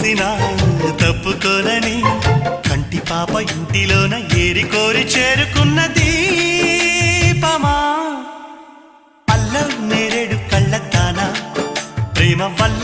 చూసినా తప్పుకోనని కంటి పాప ఇంటిలోన ఏరి కోరి చేరుకున్న దీపమా అల్లం నేరేడు కళ్ళతానా ప్రేమ వల్ల